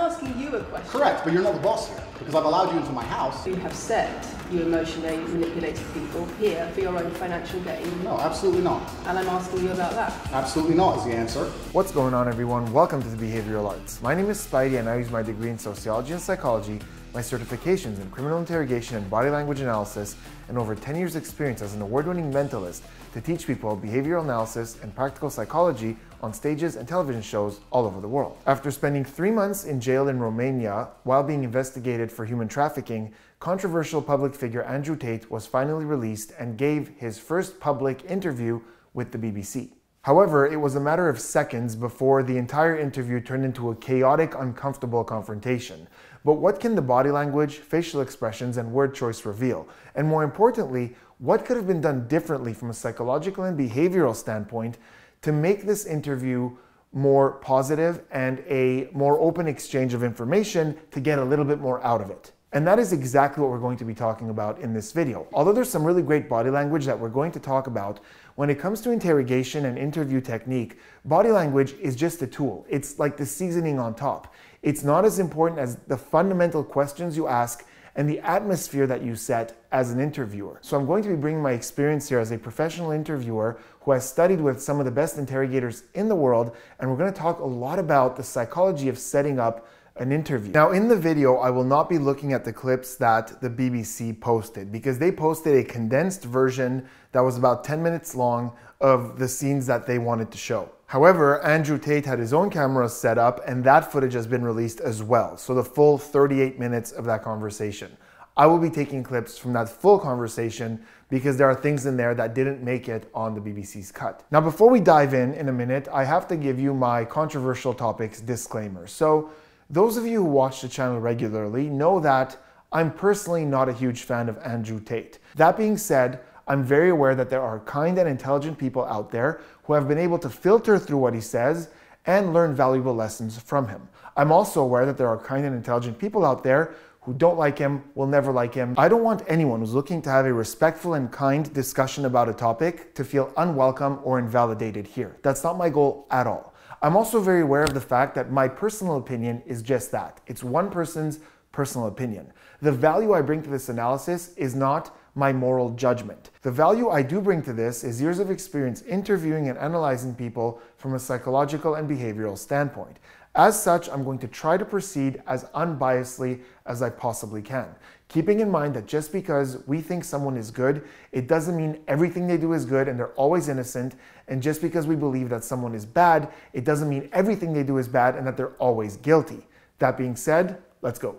asking you a question. Correct, but you're not the boss here, because I've allowed you into my house. You have said you emotionally manipulated people here for your own financial gain. No, absolutely not. And I'm asking you about that. Absolutely not is the answer. What's going on, everyone? Welcome to the Behavioral Arts. My name is Spidey and I use my degree in sociology and psychology, my certifications in criminal interrogation and body language analysis, and over 10 years experience as an award-winning mentalist to teach people behavioral analysis and practical psychology on stages and television shows all over the world. After spending 3 months in jail in Romania while being investigated for human trafficking, controversial public figure Andrew Tate was finally released and gave his first public interview with the BBC. However, it was a matter of seconds before the entire interview turned into a chaotic, uncomfortable confrontation. But what can the body language, facial expressions, and word choice reveal? And more importantly, what could have been done differently from a psychological and behavioral standpoint to make this interview more positive and a more open exchange of information to get a little bit more out of it? And that is exactly what we're going to be talking about in this video. Although there's some really great body language that we're going to talk about, when it comes to interrogation and interview technique, body language is just a tool. It's like the seasoning on top. It's not as important as the fundamental questions you ask and the atmosphere that you set as an interviewer. So I'm going to be bringing my experience here as a professional interviewer who has studied with some of the best interrogators in the world, and we're going to talk a lot about the psychology of setting up an interview. Now in the video, I will not be looking at the clips that the BBC posted because they posted a condensed version that was about 10 minutes long of the scenes that they wanted to show. However, Andrew Tate had his own camera set up and that footage has been released as well. So the full 38 minutes of that conversation. I will be taking clips from that full conversation because there are things in there that didn't make it on the BBC's cut. Now, before we dive in a minute, I have to give you my controversial topics disclaimer. So those of you who watch the channel regularly know that I'm personally not a huge fan of Andrew Tate. That being said, I'm very aware that there are kind and intelligent people out there who have been able to filter through what he says and learn valuable lessons from him. I'm also aware that there are kind and intelligent people out there who don't like him, will never like him. I don't want anyone who's looking to have a respectful and kind discussion about a topic to feel unwelcome or invalidated here. That's not my goal at all. I'm also very aware of the fact that my personal opinion is just that. It's one person's personal opinion. The value I bring to this analysis is not my moral judgment. The value I do bring to this is years of experience interviewing and analyzing people from a psychological and behavioral standpoint. As such, I'm going to try to proceed as unbiasedly as I possibly can, keeping in mind that just because we think someone is good, it doesn't mean everything they do is good and they're always innocent. And just because we believe that someone is bad, it doesn't mean everything they do is bad and that they're always guilty. That being said, let's go.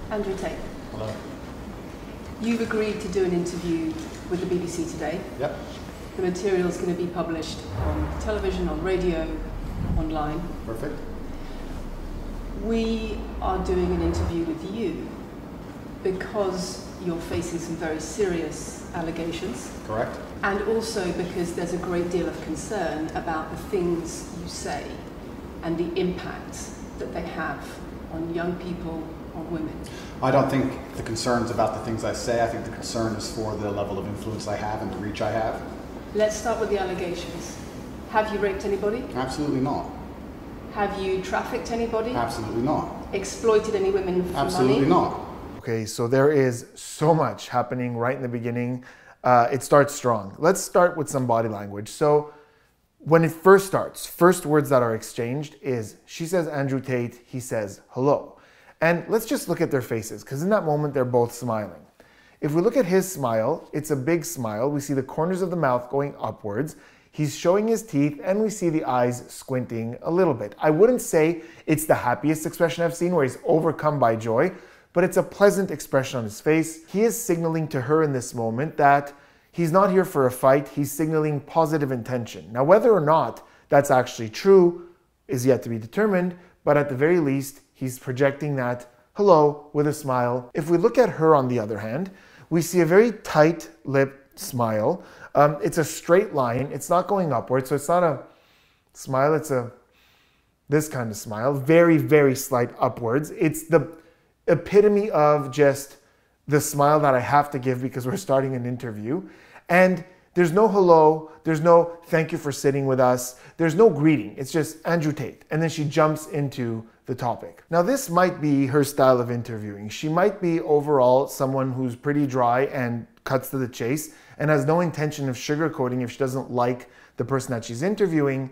Andrew Tate. Hello. You've agreed to do an interview with the BBC today. Yep. The material is going to be published on television, on radio, online. Perfect. We are doing an interview with you because you're facing some very serious allegations. Correct. And also because there's a great deal of concern about the things you say and the impact that they have on young people, on women. I don't think the concern's about the things I say. I think the concern is for the level of influence I have and the reach I have. Let's start with the allegations. Have you raped anybody? Absolutely not. Have you trafficked anybody? Absolutely not. Exploited any women for Absolutely money? not. Okay, so there is so much happening right in the beginning. It starts strong. Let's start with some body language. So when it first starts, first words that are exchanged is, she says Andrew Tate, he says hello. And let's just look at their faces, because in that moment they're both smiling. If we look at his smile, it's a big smile. We see the corners of the mouth going upwards. He's showing his teeth and we see the eyes squinting a little bit. I wouldn't say it's the happiest expression I've seen where he's overcome by joy, but it's a pleasant expression on his face. He is signaling to her in this moment that he's not here for a fight. He's signaling positive intention. Now, whether or not that's actually true is yet to be determined, but at the very least, he's projecting that hello with a smile. If we look at her on the other hand, we see a very tight-lipped smile. It's a straight line. It's not going upward, so it's not a smile. It's this kind of smile, very, very slight upwards. It's the epitome of just the smile that I have to give because we're starting an interview. And there's no hello, there's no thank you for sitting with us, there's no greeting. It's just Andrew Tate. And then she jumps into the topic. Now, this might be her style of interviewing. She might be overall someone who's pretty dry and cuts to the chase and has no intention of sugarcoating if she doesn't like the person that she's interviewing.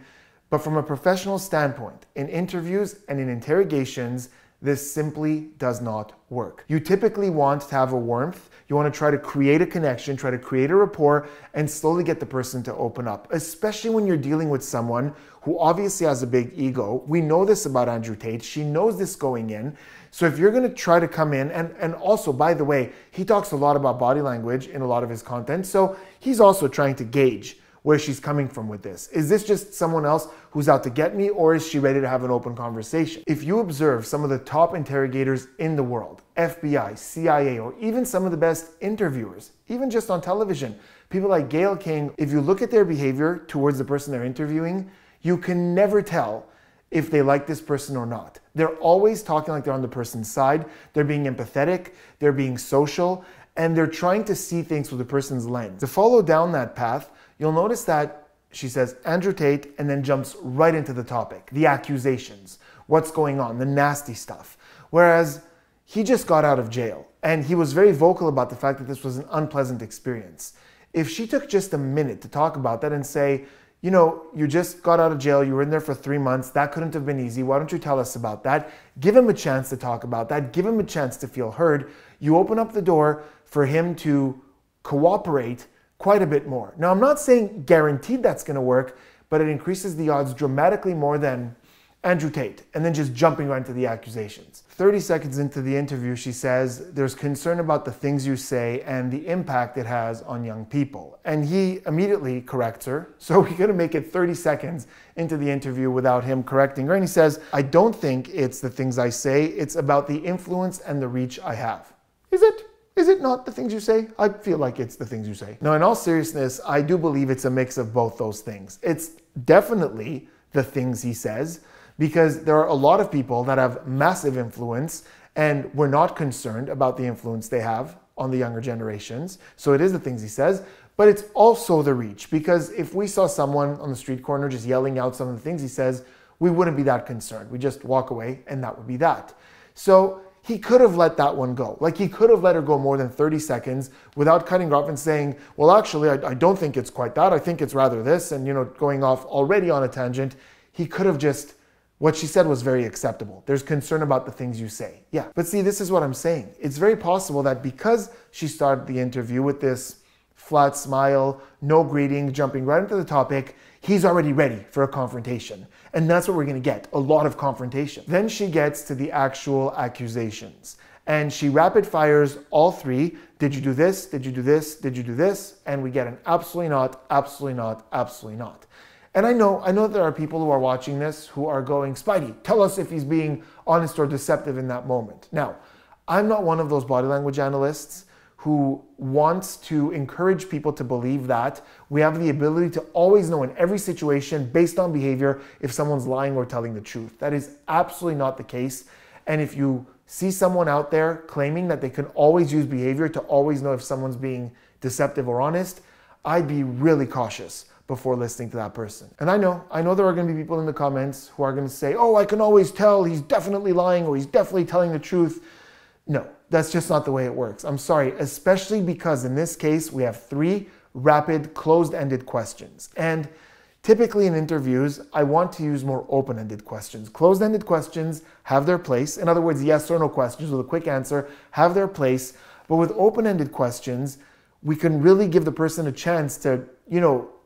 But from a professional standpoint, in interviews and in interrogations, this simply does not work. You typically want to have a warmth. You want to try to create a connection, try to create a rapport, and slowly get the person to open up, especially when you're dealing with someone who obviously has a big ego. We know this about Andrew Tate. She knows this going in. So if you're going to try to come in, and also, by the way, he talks a lot about body language in a lot of his content. So he's also trying to gauge where she's coming from with this. Is this just someone else who's out to get me, or is she ready to have an open conversation? If you observe some of the top interrogators in the world, FBI, CIA, or even some of the best interviewers, even just on television, people like Gayle King, if you look at their behavior towards the person they're interviewing, you can never tell if they like this person or not. They're always talking like they're on the person's side. They're being empathetic, they're being social, and they're trying to see things through the person's lens. To follow down that path, you'll notice that she says Andrew Tate and then jumps right into the topic, the accusations, what's going on, the nasty stuff. Whereas he just got out of jail and he was very vocal about the fact that this was an unpleasant experience. If she took just a minute to talk about that and say, you know, you just got out of jail, you were in there for 3 months, that couldn't have been easy, why don't you tell us about that? Give him a chance to talk about that, give him a chance to feel heard. You open up the door for him to cooperate quite a bit more. Now, I'm not saying guaranteed that's going to work, but it increases the odds dramatically more than Andrew Tate, and then just jumping right into the accusations. 30 seconds into the interview, she says, there's concern about the things you say and the impact it has on young people. And he immediately corrects her. So we're going to make it 30 seconds into the interview without him correcting her. And he says, I don't think it's the things I say, it's about the influence and the reach I have. Is it? Is it not the things you say? I feel like it's the things you say. Now, in all seriousness, I do believe it's a mix of both those things. It's definitely the things he says, because there are a lot of people that have massive influence and we're not concerned about the influence they have on the younger generations. So it is the things he says, but it's also the reach, because if we saw someone on the street corner just yelling out some of the things he says, we wouldn't be that concerned. We just walk away and that would be that. So he could have let that one go. Like, he could have let her go more than 30 seconds without cutting her off and saying, well, actually, I don't think it's quite that. I think it's rather this. And, you know, going off already on a tangent. He could have just, what she said was very acceptable. There's concern about the things you say. Yeah. But see, this is what I'm saying. It's very possible that because she started the interview with this flat smile, no greeting, jumping right into the topic, he's already ready for a confrontation. And that's what we're going to get, a lot of confrontation. Then she gets to the actual accusations. And she rapid fires all three. Did you do this? Did you do this? Did you do this? And we get an absolutely not, absolutely not, absolutely not. And I know there are people who are watching this who are going, Spidey, tell us if he's being honest or deceptive in that moment. Now, I'm not one of those body language analysts who wants to encourage people to believe that we have the ability to always know in every situation based on behavior if someone's lying or telling the truth. That is absolutely not the case. And if you see someone out there claiming that they can always use behavior to always know if someone's being deceptive or honest, I'd be really cautious before listening to that person. And I know there are going to be people in the comments who are going to say, oh, I can always tell he's definitely lying or he's definitely telling the truth. No, that's just not the way it works. I'm sorry, especially because in this case, we have 3 rapid closed-ended questions. And typically in interviews, I want to use more open-ended questions. Closed-ended questions have their place. In other words, yes or no questions with a quick answer have their place. But with open-ended questions, we can really give the person a chance to,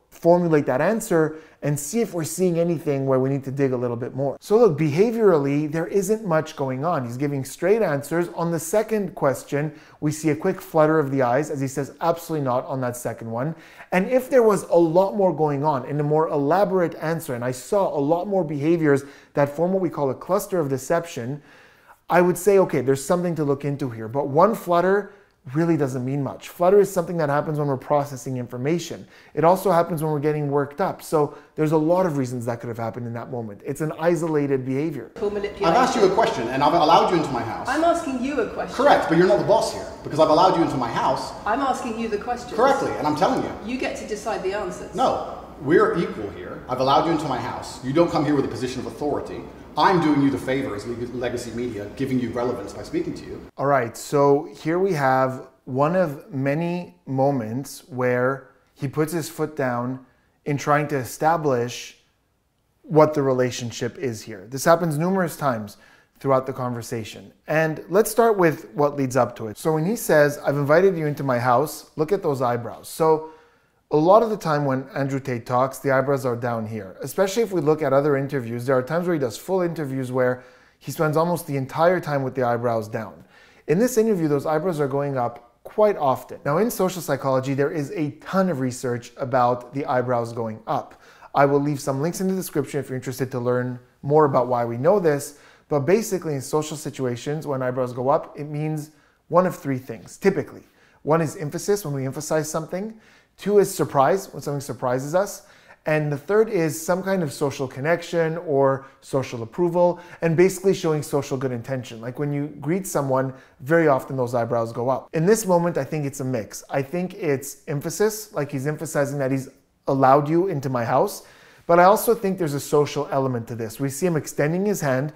formulate that answer and see if we're seeing anything where we need to dig a little bit more. So look, behaviorally, there isn't much going on. He's giving straight answers. On the second question, we see a quick flutter of the eyes as he says absolutely not on that second one. And if there was a lot more going on in a more elaborate answer, and I saw a lot more behaviors that form what we call a cluster of deception, I would say, okay, there's something to look into here. But one flutter really doesn't mean much. Flutter is something that happens when we're processing information. It also happens when we're getting worked up. So there's a lot of reasons that could have happened in that moment. It's an isolated behavior. I've asked you a question and I've allowed you into my house. I'm asking you a question. Correct, but you're not the boss here because I've allowed you into my house. I'm asking you the question. Correctly, and I'm telling you. You get to decide the answers. No, we're equal here. I've allowed you into my house. You don't come here with a position of authority. I'm doing you the favor as legacy media, giving you relevance by speaking to you. All right, so here we have one of many moments where he puts his foot down in trying to establish what the relationship is here. This happens numerous times throughout the conversation. And let's start with what leads up to it. So when he says, I've invited you into my house, look at those eyebrows. So a lot of the time when Andrew Tate talks, the eyebrows are down here. Especially if we look at other interviews, there are times where he does full interviews where he spends almost the entire time with the eyebrows down. In this interview, those eyebrows are going up quite often. Now in social psychology, there is a ton of research about the eyebrows going up. I will leave some links in the description if you're interested to learn more about why we know this. But basically in social situations, when eyebrows go up, it means one of three things, typically. One is emphasis, when we emphasize something. Two is surprise, when something surprises us. And the third is some kind of social connection or social approval, and basically showing social good intention. Like when you greet someone, very often those eyebrows go up. In this moment, I think it's a mix. I think it's emphasis, like he's emphasizing that he's allowed you into my house. But I also think there's a social element to this. We see him extending his hand,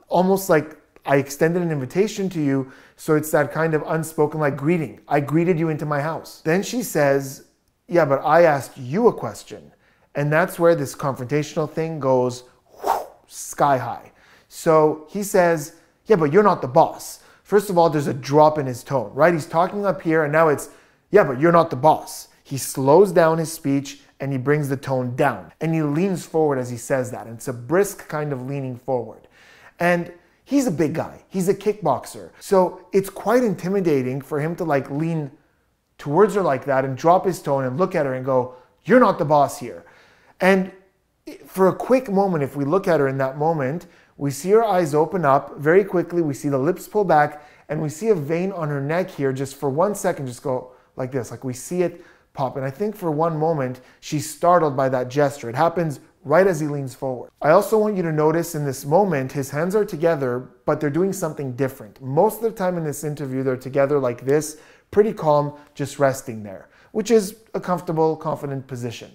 almost like I extended an invitation to you. So it's that kind of unspoken like greeting. I greeted you into my house. Then she says, yeah, but I asked you a question. And that's where this confrontational thing goes sky high. So he says, yeah, but you're not the boss. First of all, there's a drop in his tone, right? He's talking up here and now it's, yeah, but you're not the boss. He slows down his speech and he brings the tone down. And he leans forward as he says that. And it's a brisk kind of leaning forward. And he's a big guy. He's a kickboxer. So it's quite intimidating for him to like lean towards her like that and drop his tone and look at her and go, you're not the boss here. And for a quick moment, if we look at her in that moment, we see her eyes open up very quickly. We see the lips pull back and we see a vein on her neck here just for 1 second, just go like this. Like we see it pop. And I think for one moment, she's startled by that gesture. It happens right as he leans forward. I also want you to notice in this moment, his hands are together, but they're doing something different. Most of the time in this interview, they're together like this, pretty calm, just resting there, which is a comfortable, confident position.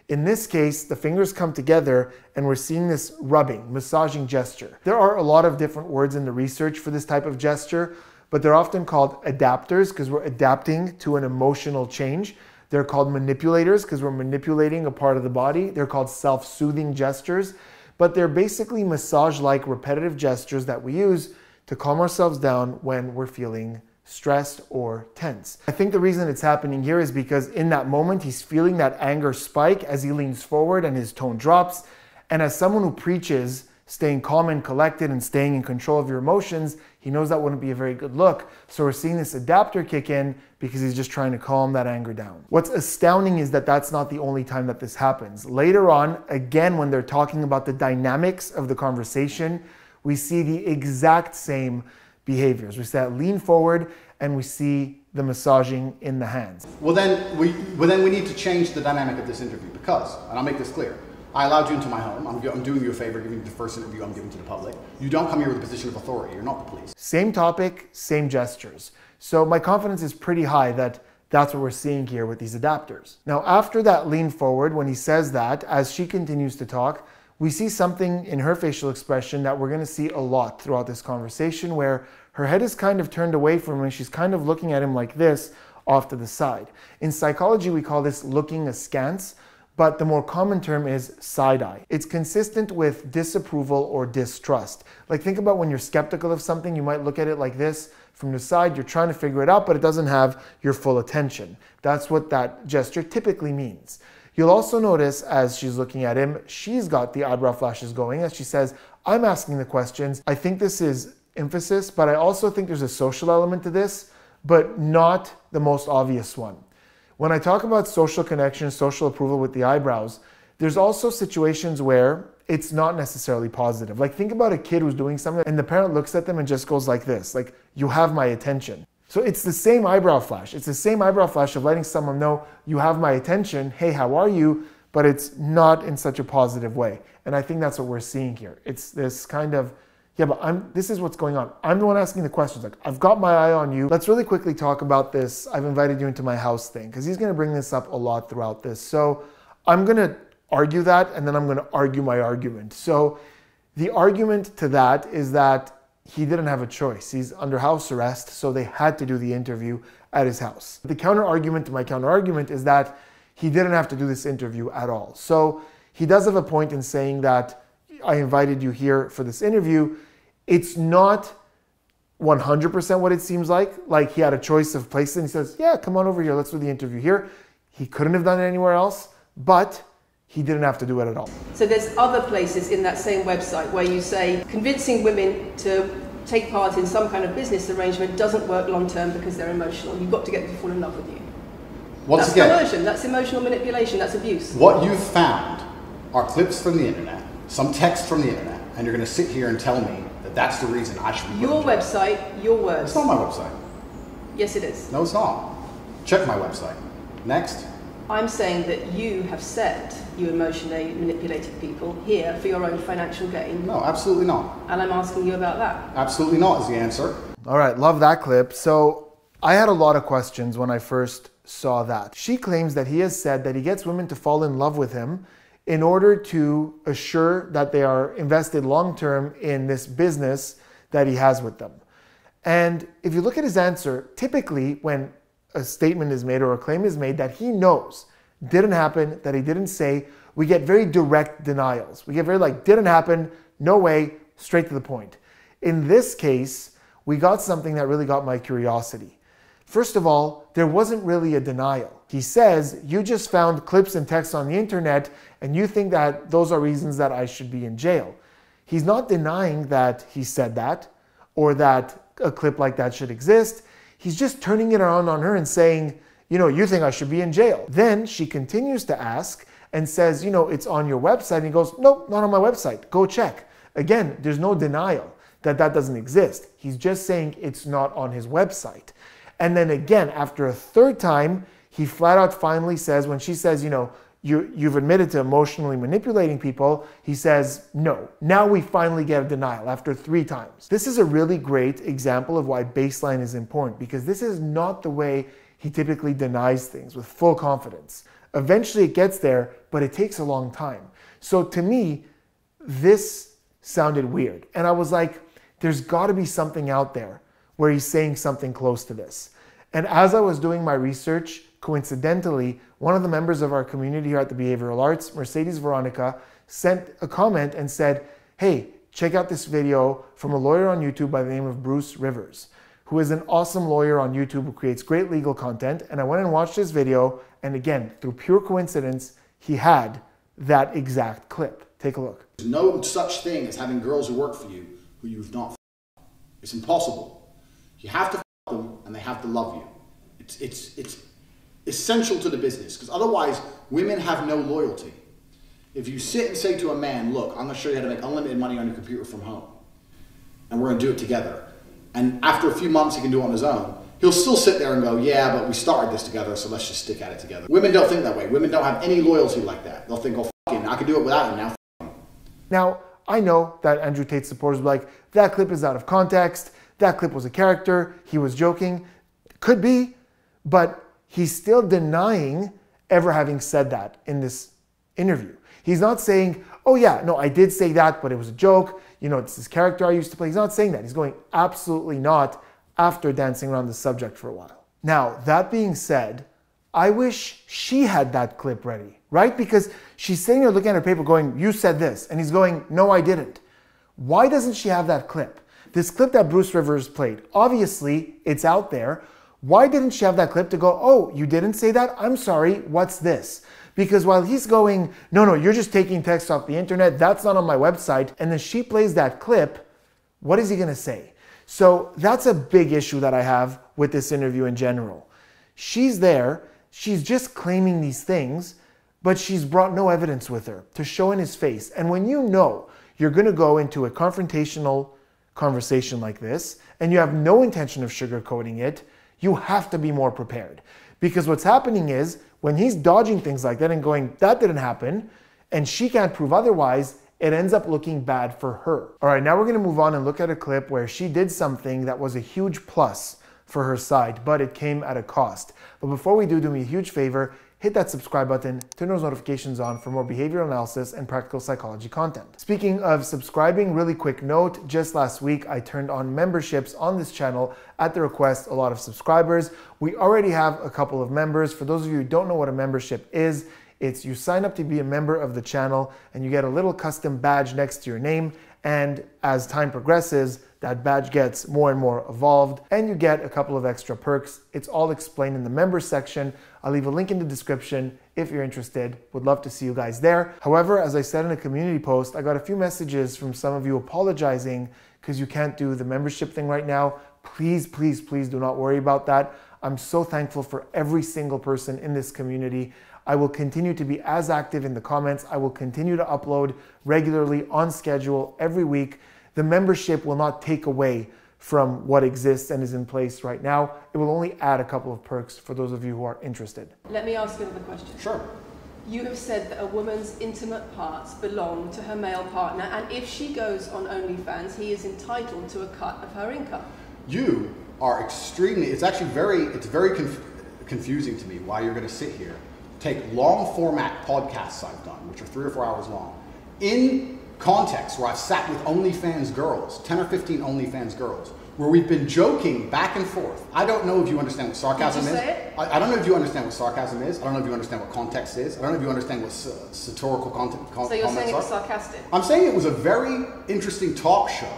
In this case, the fingers come together and we're seeing this rubbing, massaging gesture. There are a lot of different words in the research for this type of gesture, but they're often called adapters because we're adapting to an emotional change. They're called manipulators because we're manipulating a part of the body. They're called self-soothing gestures, but they're basically massage-like repetitive gestures that we use to calm ourselves down when we're feeling stressed or tense. I think the reason it's happening here is because in that moment, he's feeling that anger spike as he leans forward and his tone drops. And as someone who preaches staying calm and collected and staying in control of your emotions, he knows that wouldn't be a very good look. So we're seeing this adapter kick in because he's just trying to calm that anger down. What's astounding is that that's not the only time that this happens. Later on, again, when they're talking about the dynamics of the conversation, we see the exact same behaviors. We see that lean forward and we see the massaging in the hands. Well then we need to change the dynamic of this interview because, and I'll make this clear, I allowed you into my home. I'm doing you a favor, giving you the first interview I'm giving to the public. You don't come here with a position of authority. You're not the police. Same topic, same gestures. So my confidence is pretty high that that's what we're seeing here with these adapters. Now, after that lean forward, when he says that, as she continues to talk, we see something in her facial expression that we're going to see a lot throughout this conversation where her head is kind of turned away from him and she's kind of looking at him like this off to the side. In psychology, we call this looking askance, but the more common term is side-eye. It's consistent with disapproval or distrust. Like think about when you're skeptical of something, you might look at it like this from the side, you're trying to figure it out, but it doesn't have your full attention. That's what that gesture typically means. You'll also notice as she's looking at him, she's got the eyebrow flashes going as she says, I'm asking the questions. I think this is emphasis, but I also think there's a social element to this, but not the most obvious one. When I talk about social connection, social approval with the eyebrows, there's also situations where it's not necessarily positive. Like think about a kid who's doing something and the parent looks at them and just goes like this, like, you have my attention. So it's the same eyebrow flash. It's the same eyebrow flash of letting someone know you have my attention. Hey, how are you? But it's not in such a positive way. And I think that's what we're seeing here. It's this kind of, yeah, but this is what's going on. I'm the one asking the questions. Like, I've got my eye on you. Let's really quickly talk about this I've invited you into my house thing, because he's going to bring this up a lot throughout this. So I'm going to argue that, and then I'm going to argue my argument. So The argument to that is that he didn't have a choice. He's under house arrest, so they had to do the interview at his house. The counter argument to my counter argument is that he didn't have to do this interview at all. So he does have a point in saying that I invited you here for this interview. It's not 100% what it seems like he had a choice of places and he says, yeah, come on over here, let's do the interview here. He couldn't have done it anywhere else, but he didn't have to do it at all. So there's other places in that same website where you say convincing women to take part in some kind of business arrangement doesn't work long term because they're emotional. You've got to get them to fall in love with you. That's coercion, that's emotional manipulation, that's abuse. What you've found are clips from the internet, some text from the internet, and you're going to sit here and tell me that that's the reason I should be your website, your words. It's not my website. Yes, it is. No, it's not. Check my website. Next. I'm saying that you have said you emotionally manipulated people here for your own financial gain. No, absolutely not. And I'm asking you about that. Absolutely not is the answer. All right, love that clip. So I had a lot of questions when I first saw that. She claims that he has said that he gets women to fall in love with him in order to assure that they are invested long-term in this business that he has with them. And if you look at his answer, typically when a statement is made or a claim is made that he knows didn't happen, that he didn't say, we get very direct denials. We get very like, didn't happen, no way, straight to the point. In this case, we got something that really got my curiosity. First of all, there wasn't really a denial. He says, you just found clips and texts on the internet and you think that those are reasons that I should be in jail. He's not denying that he said that or that a clip like that should exist. He's just turning it around on her and saying, you know, you think I should be in jail. Then she continues to ask and says, you know, it's on your website. And he goes, nope, not on my website. Go check. Again, there's no denial that that doesn't exist. He's just saying it's not on his website. And then again, after a third time, he flat out finally says, when she says, you know, you've admitted to emotionally manipulating people, he says, no. Now we finally get a denial after 3 times. This is a really great example of why baseline is important, because this is not the way he typically denies things with full confidence. Eventually it gets there, but it takes a long time. So to me, this sounded weird. And I was like, there's got to be something out there where he's saying something close to this. And as I was doing my research, coincidentally, one of the members of our community here at the Behavioral Arts, Mercedes Veronica, sent a comment and said, hey, check out this video from a lawyer on YouTube by the name of Bruce Rivers, who is an awesome lawyer on YouTube who creates great legal content. And I went and watched his video, and again, through pure coincidence, he had that exact clip. Take a look. There's no such thing as having girls who work for you who you've not f***ed. It's impossible. You have to f*** them and they have to love you. It's essential to the business, because otherwise women have no loyalty. If you sit and say to a man, look, I'm going to show you how to make unlimited money on your computer from home, and we're going to do it together, and after a few months he can do it on his own, he'll still sit there and go, yeah, but we started this together, so let's just stick at it together. Women don't think that way. Women don't have any loyalty like that. They'll think, oh, f*** him, I can do it without him now, f*** him. Now, I know that Andrew Tate supporters will be like, that clip is out of context, that clip was a character, he was joking. Could be, but he's still denying ever having said that in this interview. He's not saying, oh yeah, no, I did say that, but it was a joke. You know, it's this character I used to play. He's not saying that. He's going, absolutely not, after dancing around the subject for a while. Now, that being said, I wish she had that clip ready, right? Because she's sitting there looking at her paper going, you said this. And he's going, no, I didn't. Why doesn't she have that clip? This clip that Bruce Rivers played, obviously it's out there. Why didn't she have that clip to go, oh, you didn't say that? I'm sorry, what's this? Because while he's going, no, you're just taking text off the internet, that's not on my website, and then she plays that clip, what is he gonna say? So that's a big issue that I have with this interview in general. She's there, she's just claiming these things, but she's brought no evidence with her to show in his face. And when you know you're gonna go into a confrontational conversation like this, and you have no intention of sugarcoating it, you have to be more prepared. Because what's happening is, when he's dodging things like that and going, that didn't happen, and she can't prove otherwise, it ends up looking bad for her. All right, now we're gonna move on and look at a clip where she did something that was a huge plus for her side, but it came at a cost. But before we do me a huge favor, hit that subscribe button, turn those notifications on for more behavioral analysis and practical psychology content. Speaking of subscribing, really quick note, just last week I turned on memberships on this channel at the request of a lot of subscribers. We already have a couple of members. For those of you who don't know what a membership is, it's you sign up to be a member of the channel and you get a little custom badge next to your name, and as time progresses, that badge gets more and more evolved and you get a couple of extra perks. It's all explained in the members section. I'll leave a link in the description if you're interested. Would love to see you guys there. However, as I said in a community post, I got a few messages from some of you apologizing because you can't do the membership thing right now. Please, please, please do not worry about that. I'm so thankful for every single person in this community. I will continue to be as active in the comments. I will continue to upload regularly on schedule every week. The membership will not take away from what exists and is in place right now. It will only add a couple of perks for those of you who are interested. Let me ask you another question. Sure. You have said that a woman's intimate parts belong to her male partner, and if she goes on OnlyFans, he is entitled to a cut of her income. You are extremely, it's very confusing to me why you're going to sit here, take long format podcasts I've done, which are 3 or 4 hours long, in context where I've sat with OnlyFans girls, 10 or 15 OnlyFans girls, where we've been joking back and forth. I don't know if you understand what sarcasm is. I don't know if you understand what sarcasm is. I don't know if you understand what context is. I don't know if you understand what satirical content So you're saying it was sarcastic? I'm saying it was a very interesting talk show.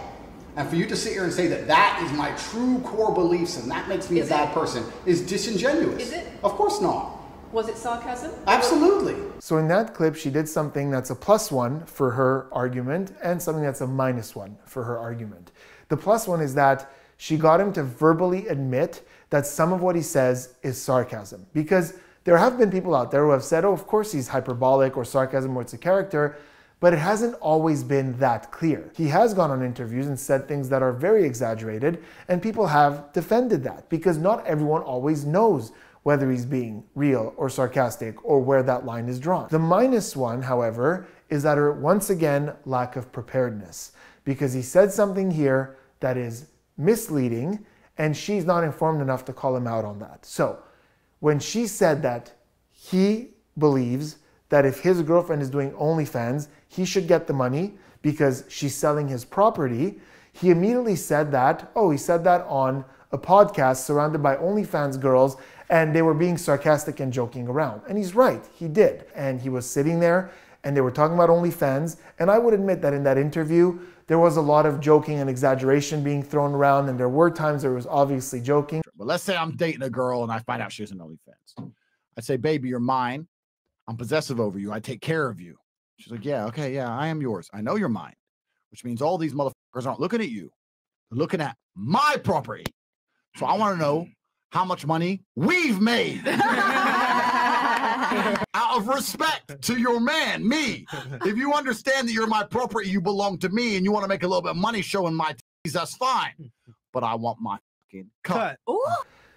And for you to sit here and say that that is my true core beliefs and that makes me a bad person is disingenuous. Is it? Of course not. Was it sarcasm? Absolutely. So in that clip, she did something that's a +1 for her argument and something that's a -1 for her argument. The +1 is that she got him to verbally admit that some of what he says is sarcasm. Because there have been people out there who have said, oh, of course he's hyperbolic or sarcasm or it's a character, but it hasn't always been that clear. He has gone on interviews and said things that are very exaggerated, and people have defended that because not everyone always knows whether he's being real or sarcastic or where that line is drawn. The -1, however, is that her, once again, lack of preparedness, because he said something here that is misleading and she's not informed enough to call him out on that. So when she said that he believes that if his girlfriend is doing OnlyFans, he should get the money because she's selling his property, he immediately said that, oh, he said that on a podcast surrounded by OnlyFans girls and they were being sarcastic and joking around. And he's right, he did. And he was sitting there and they were talking about OnlyFans. And I would admit that in that interview, there was a lot of joking and exaggeration being thrown around, and there were times there was obviously joking. But let's say I'm dating a girl and I find out she has an OnlyFans. I say, baby, you're mine. I'm possessive over you. I take care of you. She's like, yeah, okay, yeah, I am yours. I know you're mine, which means all these motherfuckers aren't looking at you. They're looking at my property. So I want to know how much money we've made. Out of respect to your man, me. If you understand that you're my property, you belong to me, and you want to make a little bit of money showing my titties, that's fine. But I want my fucking cut.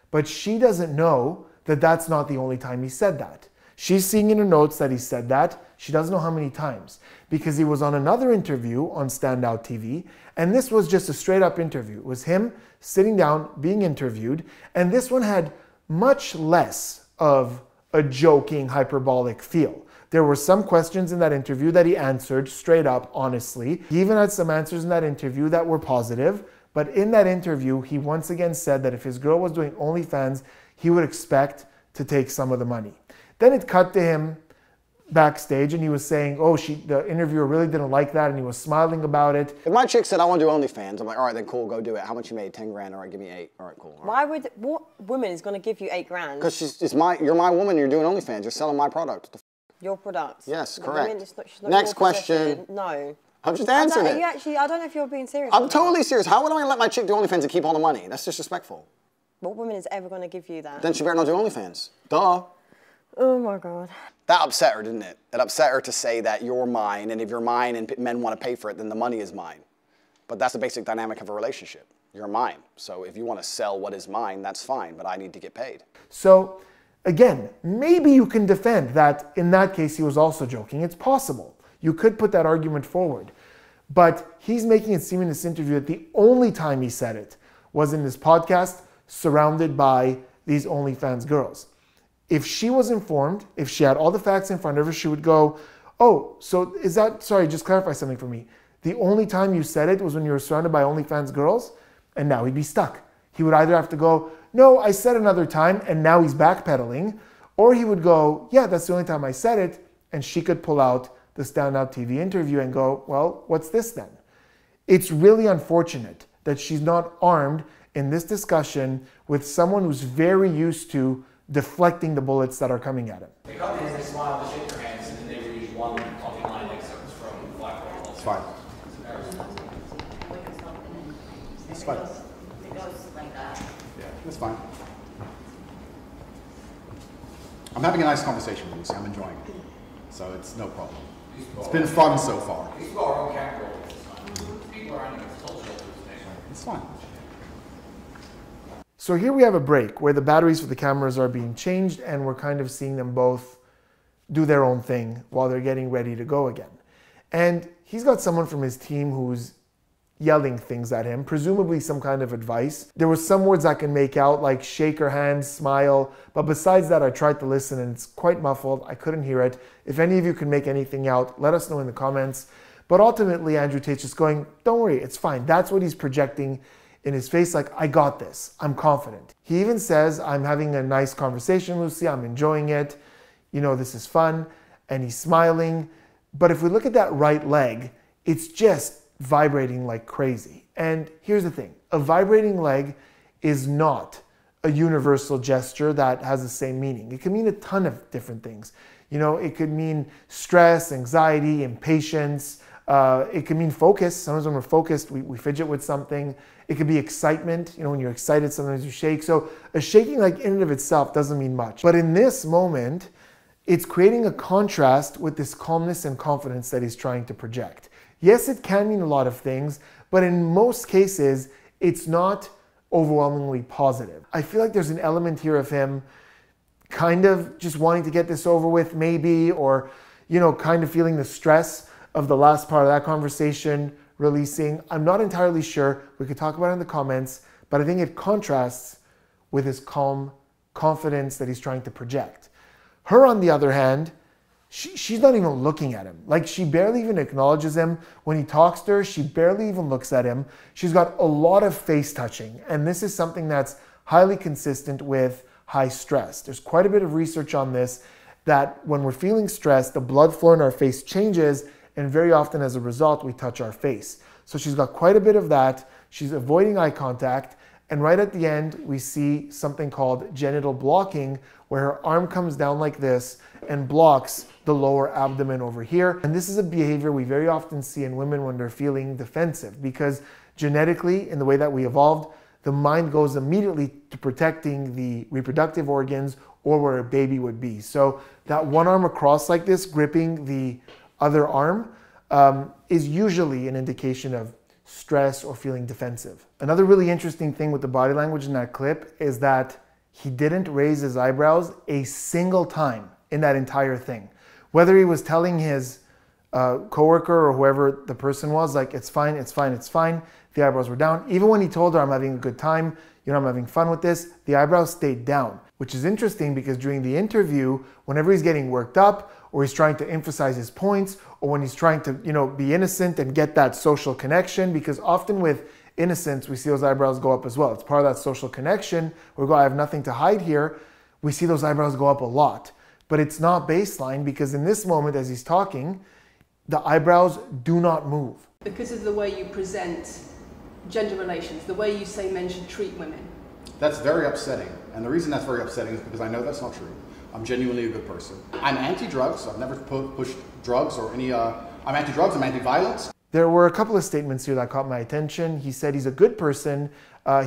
But she doesn't know that that's not the only time he said that. She's seeing in her notes that he said that. She doesn't know how many times, because he was on another interview on Standout TV, and this was just a straight up interview. It was him sitting down, being interviewed, and this one had much less of a joking, hyperbolic feel. There were some questions in that interview that he answered straight up, honestly. He even had some answers in that interview that were positive, but in that interview, he once again said that if his girl was doing OnlyFans, he would expect to take some of the money. Then it cut to him backstage and he was saying, oh, the interviewer really didn't like that, and he was smiling about it. If my chick said, I want to do OnlyFans, I'm like, all right, then cool, go do it. How much you made? 10 grand, all right, give me 8. All right, cool. All right. What woman is going to give you 8 grand? Because you're my woman, you're doing OnlyFans, you're selling my product. Your product? Yes, The correct. woman, she's not Next your question. possession. No. I'm just answering it. I don't know if you're being serious. I'm totally serious. How would I let my chick do OnlyFans and keep all the money? That's disrespectful. What woman is ever going to give you that? Then she better not do OnlyFans. Duh. Oh my God. That upset her, didn't it? It upset her to say that you're mine, and if you're mine and men want to pay for it, then the money is mine. But that's the basic dynamic of a relationship. You're mine. So if you want to sell what is mine, that's fine, but I need to get paid. So again, maybe you can defend that in that case he was also joking. It's possible. You could put that argument forward. But he's making it seem in this interview that the only time he said it was in this podcast surrounded by these OnlyFans girls. if she was informed, if she had all the facts in front of her, she would go, oh, so is that, sorry, just clarify something for me. The only time you said it was when you were surrounded by OnlyFans girls? And now he'd be stuck. He would either have to go, no, I said another time, and now he's backpedaling. Or he would go, yeah, that's the only time I said it. And she could pull out the standout TV interview and go, well, what's this then? It's really unfortunate that she's not armed in this discussion with someone who's very used to deflecting the bullets that are coming at him. They come in, they smile, they shake their hands, and then they read one line excerpt from Blackboard. It's fine. It's fine. It goes like that. Yeah, that's fine. I'm having a nice conversation with Lucy. I'm enjoying it. So it's no problem. It's been fun so far. These people are on camera this time. People are on the cultural thing. It's fine. So here we have a break where the batteries for the cameras are being changed and we're kind of seeing them both do their own thing while they're getting ready to go again. And he's got someone from his team who's yelling things at him, presumably some kind of advice. There were some words I can make out, like shake her hand, smile, but besides that I tried to listen and it's quite muffled. I couldn't hear it. If any of you can make anything out, let us know in the comments. But ultimately Andrew Tate's just going, don't worry, it's fine. That's what he's projecting in his face, like, I got this, I'm confident. He even says, I'm having a nice conversation, Lucy, I'm enjoying it, you know, this is fun, and he's smiling. But if we look at that right leg, it's just vibrating like crazy. And here's the thing, a vibrating leg is not a universal gesture that has the same meaning. It can mean a ton of different things. You know, it could mean stress, anxiety, impatience. It can mean focus. Sometimes when we're focused, we fidget with something. It could be excitement. You know, when you're excited, sometimes you shake. So a shaking like in and of itself doesn't mean much. But in this moment, it's creating a contrast with this calmness and confidence that he's trying to project. Yes, it can mean a lot of things, but in most cases, it's not overwhelmingly positive. I feel like there's an element here of him kind of just wanting to get this over with maybe, or, you know, kind of feeling the stress of the last part of that conversation releasing. I'm not entirely sure. We could talk about it in the comments, but I think it contrasts with his calm confidence that he's trying to project. Her, on the other hand, she's not even looking at him. Like, she barely even acknowledges him. When he talks to her, she barely even looks at him. She's got a lot of face touching, and this is something that's highly consistent with high stress. There's quite a bit of research on this, that when we're feeling stressed, the blood flow in our face changes, and very often as a result, we touch our face. So she's got quite a bit of that. She's avoiding eye contact, and right at the end, we see something called genital blocking, where her arm comes down like this and blocks the lower abdomen over here. And this is a behavior we very often see in women when they're feeling defensive, because genetically, in the way that we evolved, the mind goes immediately to protecting the reproductive organs or where a baby would be. So that one arm across like this, gripping the other arm, is usually an indication of stress or feeling defensive. Another really interesting thing with the body language in that clip is that he didn't raise his eyebrows a single time in that entire thing. Whether he was telling his coworker or whoever the person was, like, it's fine, it's fine, it's fine, the eyebrows were down. Even when he told her, I'm having a good time, you know, I'm having fun with this, the eyebrows stayed down, which is interesting because during the interview, whenever he's getting worked up or he's trying to emphasize his points, or when he's trying to, you know, be innocent and get that social connection, because often with innocence, we see those eyebrows go up as well. It's part of that social connection. We go, I have nothing to hide here. We see those eyebrows go up a lot, but it's not baseline, because in this moment, as he's talking, the eyebrows do not move. Because of the way you present gender relations, the way you say men should treat women. That's very upsetting. And the reason that's very upsetting is because I know that's not true. I'm genuinely a good person. I'm anti-drugs. I've never pushed drugs or any, I'm anti-drugs, I'm anti-violence. There were a couple of statements here that caught my attention. He said he's a good person,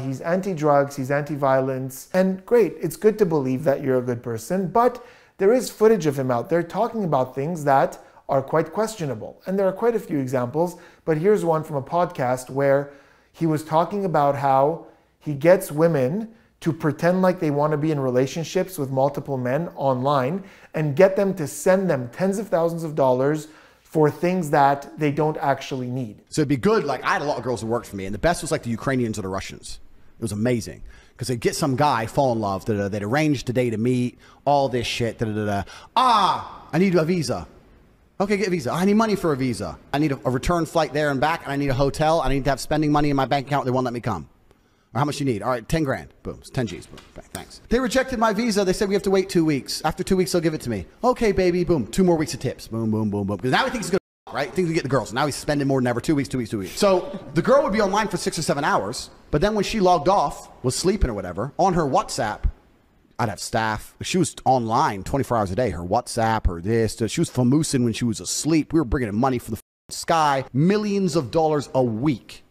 he's anti-drugs, he's anti-violence, and great, it's good to believe that you're a good person, but there is footage of him out there talking about things that are quite questionable. And there are quite a few examples, but here's one from a podcast where he was talking about how he gets women to pretend like they want to be in relationships with multiple men online and get them to send them tens of thousands of dollars for things that they don't actually need. So it'd be good, like I had a lot of girls who worked for me, and the best was like the Ukrainians or the Russians. It was amazing. Because they'd get some guy, fall in love, they'd arrange the day to meet, all this shit, Ah, I need a visa. Okay, get a visa. I need money for a visa. I need a return flight there and back, and I need a hotel. I need to have spending money in my bank account. They won't let me come. Or how much you need? All right, 10 grand. Boom, it's 10 G's. Boom, bang, thanks. They rejected my visa. They said we have to wait 2 weeks. After 2 weeks, they'll give it to me. Okay, baby, boom. 2 more weeks of tips. Boom, boom, boom, boom. Because now he thinks he's good, right? He thinks he get the girls. Now he's spending more than ever. 2 weeks, 2 weeks, 2 weeks. So the girl would be online for 6 or 7 hours, but then when she logged off, was sleeping or whatever, on her WhatsApp, I'd have staff. She was online 24 hours a day. Her WhatsApp, her this. She was famoosing when she was asleep. We were bringing in money from the sky. Millions of dollars a week.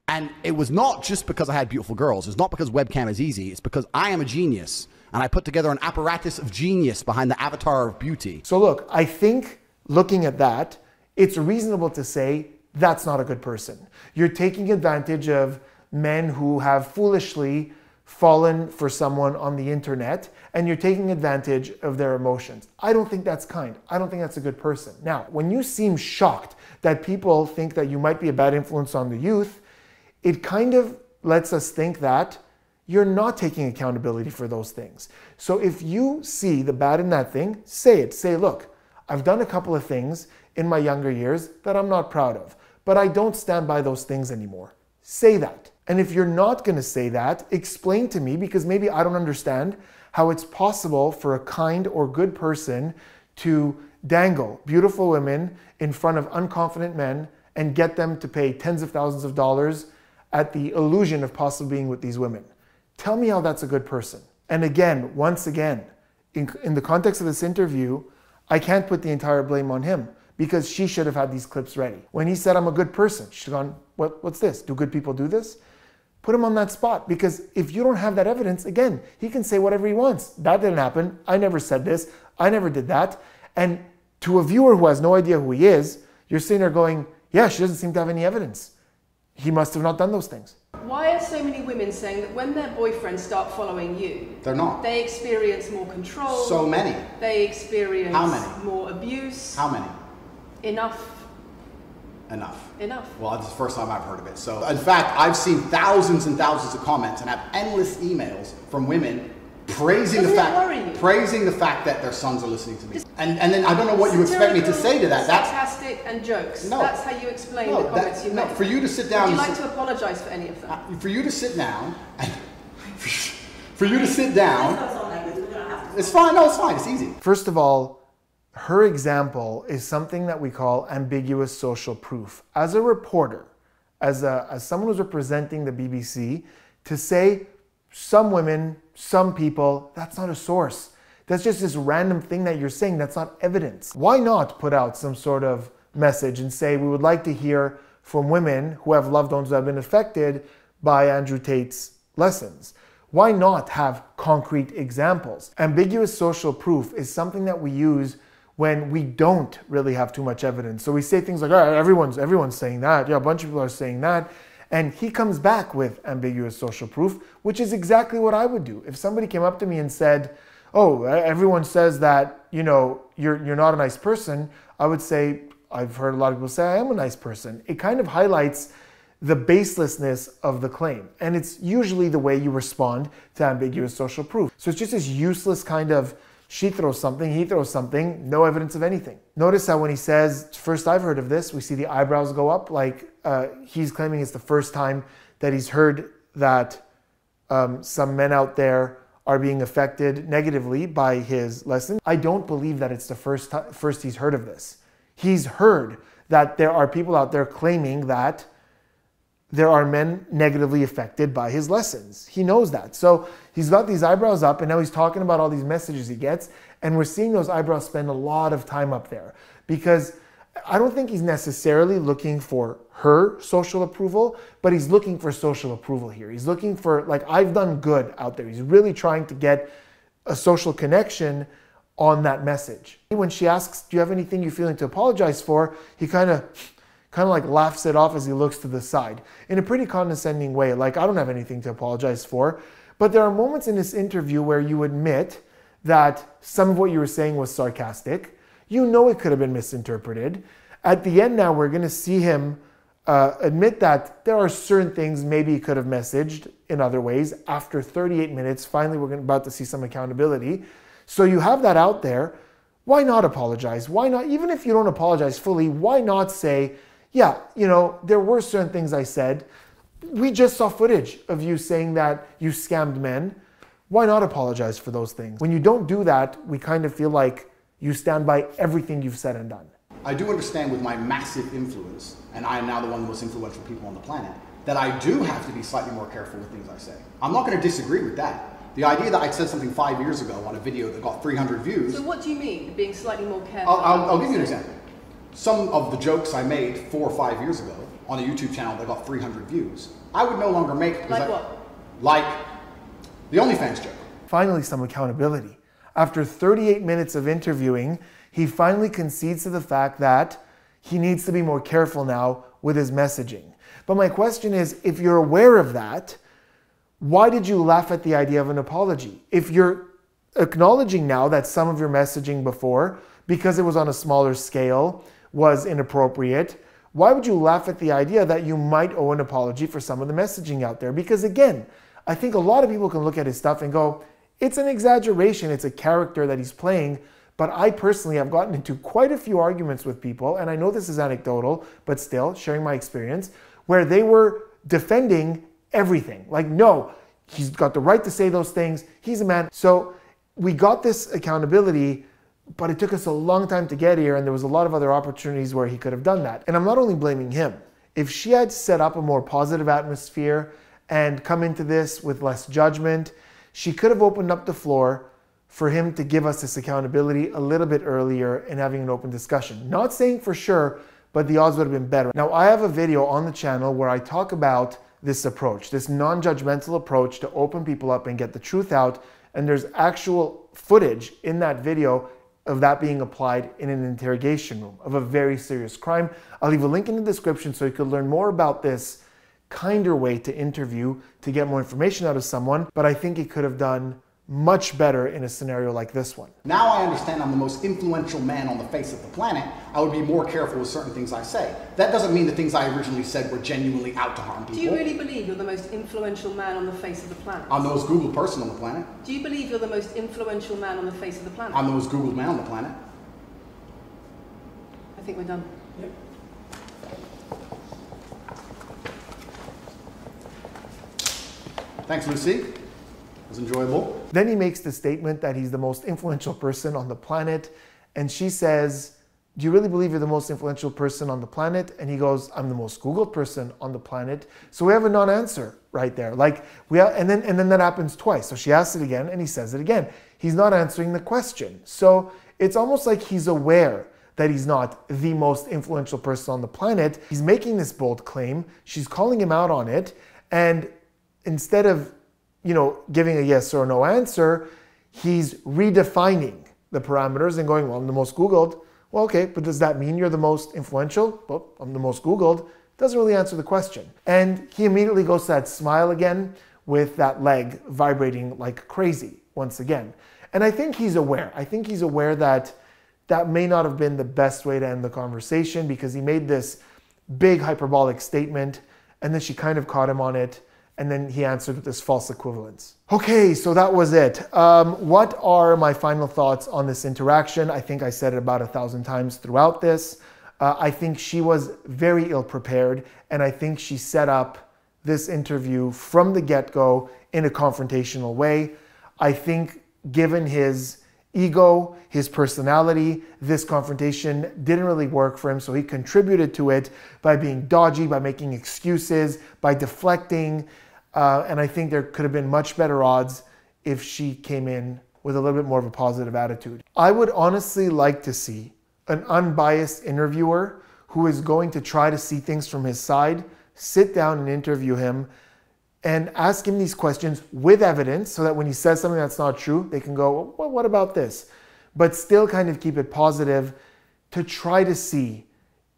And it was not just because I had beautiful girls. It's not because webcam is easy. It's because I am a genius. And I put together an apparatus of genius behind the avatar of beauty. So look, I think looking at that, it's reasonable to say that's not a good person. You're taking advantage of men who have foolishly fallen for someone on the internet, and you're taking advantage of their emotions. I don't think that's kind. I don't think that's a good person. Now, when you seem shocked that people think that you might be a bad influence on the youth, it kind of lets us think that you're not taking accountability for those things. So if you see the bad in that thing, say it. Say, look, I've done a couple of things in my younger years that I'm not proud of, but I don't stand by those things anymore. Say that. And if you're not going to say that, explain to me, because maybe I don't understand how it's possible for a kind or good person to dangle beautiful women in front of unconfident men and get them to pay tens of thousands of dollars at the illusion of possibly being with these women. Tell me how that's a good person. And again, once again, in the context of this interview, I can't put the entire blame on him, because she should have had these clips ready. When he said, I'm a good person, she should have gone, what's this? Do good people do this? Put him on that spot, because if you don't have that evidence, again, he can say whatever he wants. That didn't happen. I never said this. I never did that. And to a viewer who has no idea who he is, you're sitting there going, yeah, she doesn't seem to have any evidence. He must have not done those things. Why are so many women saying that when their boyfriends start following you, they're not? They experience more control. So many. They experience How many? More abuse. How many? Enough. Enough. Well, this is the first time I've heard of it. So, in fact, I've seen thousands and thousands of comments and have endless emails from women praising the fact that their sons are listening to me. And then I don't know what you expect me to say to that. That's sarcastic and jokes. No. That's how you explain the comments you make. For you to sit down. Would you like to apologize for any of them? For you to sit down. For you to sit down. It's fine. No, it's fine. It's easy. First of all, her example is something that we call ambiguous social proof. As a reporter, as someone who's representing the BBC, to say some women, some people, that's not a source. That's just this random thing that you're saying. That's not evidence. Why not put out some sort of message and say, we would like to hear from women who have loved ones who have been affected by Andrew Tate's lessons? Why not have concrete examples? Ambiguous social proof is something that we use when we don't really have too much evidence. So we say things like, oh, everyone's saying that. Yeah, a bunch of people are saying that. And he comes back with ambiguous social proof, which is exactly what I would do. If somebody came up to me and said, oh, everyone says that, you know, you're not a nice person, I would say, I've heard a lot of people say I am a nice person. It kind of highlights the baselessness of the claim. And it's usually the way you respond to ambiguous social proof. So it's just this useless kind of, she throws something, he throws something, no evidence of anything. Notice how when he says, first I've heard of this, we see the eyebrows go up, like he's claiming it's the first time that he's heard that some men out there are being affected negatively by his lesson. I don't believe that it's the first he's heard of this. He's heard that there are people out there claiming that there are men negatively affected by his lessons. He knows that. So he's got these eyebrows up, and now he's talking about all these messages he gets, and we're seeing those eyebrows spend a lot of time up there, because I don't think he's necessarily looking for her social approval, but he's looking for social approval here. He's looking for, like, I've done good out there. He's really trying to get a social connection on that message. When she asks, do you have anything you're feeling to apologize for? He kind of like laughs it off as he looks to the side in a pretty condescending way. Like, I don't have anything to apologize for. But there are moments in this interview where you admit that some of what you were saying was sarcastic. You know it could have been misinterpreted. At the end now, we're going to see him admit that there are certain things maybe he could have messaged in other ways. After 38 minutes, finally we're about to see some accountability. So you have that out there. Why not apologize? Why not, even if you don't apologize fully, why not say, yeah, you know, there were certain things I said. We just saw footage of you saying that you scammed men. Why not apologize for those things? When you don't do that, we kind of feel like you stand by everything you've said and done. I do understand with my massive influence, and I am now the one of the most influential people on the planet, that I do have to be slightly more careful with things I say. I'm not going to disagree with that. The idea that I said something 5 years ago on a video that got 300 views... So what do you mean, being slightly more careful? I'll give you an example. Some of the jokes I made 4 or 5 years ago on a YouTube channel that got 300 views, I would no longer make... Like what? Like the OnlyFans joke. Finally, some accountability. After 38 minutes of interviewing, he finally concedes to the fact that he needs to be more careful now with his messaging. But my question is, if you're aware of that, why did you laugh at the idea of an apology? If you're acknowledging now that some of your messaging before, because it was on a smaller scale, was inappropriate, why would you laugh at the idea that you might owe an apology for some of the messaging out there? Because again, I think a lot of people can look at his stuff and go, it's an exaggeration, it's a character that he's playing. But I personally have gotten into quite a few arguments with people, and I know this is anecdotal, but still sharing my experience, where they were defending everything. Like, no, he's got the right to say those things. He's a man. So we got this accountability, but it took us a long time to get here, and there was a lot of other opportunities where he could have done that. And I'm not only blaming him. If she had set up a more positive atmosphere and come into this with less judgment, she could have opened up the floor for him to give us this accountability a little bit earlier and having an open discussion. Not saying for sure, but the odds would have been better. Now, I have a video on the channel where I talk about this approach, this non-judgmental approach to open people up and get the truth out. And there's actual footage in that video of that being applied in an interrogation room of a very serious crime. I'll leave a link in the description so you could learn more about this kinder way to interview to get more information out of someone. But I think he could have done much better in a scenario like this one. Now I understand I'm the most influential man on the face of the planet. I would be more careful with certain things I say. That doesn't mean the things I originally said were genuinely out to harm people. Do you really believe you're the most influential man on the face of the planet? I'm the most Googled person on the planet. Do you believe you're the most influential man on the face of the planet? I'm the most Googled man on the planet. I think we're done. Yep. Thanks, Lucy. It was enjoyable. Then he makes the statement that he's the most influential person on the planet. And she says, do you really believe you're the most influential person on the planet? And he goes, I'm the most Googled person on the planet. So we have a non-answer right there. Like and then that happens twice. So she asks it again and he says it again. He's not answering the question. So it's almost like he's aware that he's not the most influential person on the planet. He's making this bold claim. She's calling him out on it. And instead of giving a yes or no answer, he's redefining the parameters and going, well, I'm the most Googled. Well, okay, but does that mean you're the most influential? Well, I'm the most Googled. Doesn't really answer the question. And he immediately goes to that smile again with that leg vibrating like crazy once again. And I think he's aware. I think he's aware that that may not have been the best way to end the conversation because he made this big hyperbolic statement and then she kind of caught him on it. And then he answered with this false equivalence. Okay, so that was it. What are my final thoughts on this interaction? I think I said it about 1,000 times throughout this. I think she was very ill prepared, and I think she set up this interview from the get-go in a confrontational way. I think given his ego, his personality, this confrontation didn't really work for him, so he contributed to it by being dodgy, by making excuses, by deflecting. And I think there could have been much better odds if she came in with a little bit more of a positive attitude. I would honestly like to see an unbiased interviewer who is going to try to see things from his side, sit down and interview him and ask him these questions with evidence so that when he says something that's not true, they can go, well, what about this? But still kind of keep it positive to try to see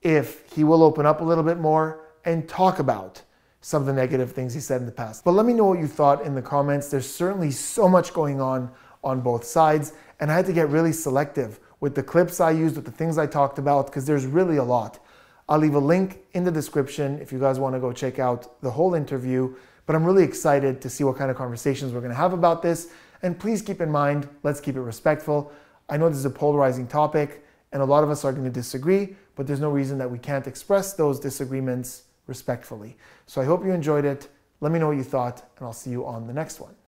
if he will open up a little bit more and talk about some of the negative things he said in the past. But let me know what you thought in the comments. There's certainly so much going on both sides, and I had to get really selective with the clips I used, with the things I talked about, because there's really a lot. I'll leave a link in the description if you guys want to go check out the whole interview. But I'm really excited to see what kind of conversations we're going to have about this. And please keep in mind, let's keep it respectful. I know this is a polarizing topic and a lot of us are going to disagree, but there's no reason that we can't express those disagreements respectfully. So I hope you enjoyed it. Let me know what you thought, and I'll see you on the next one.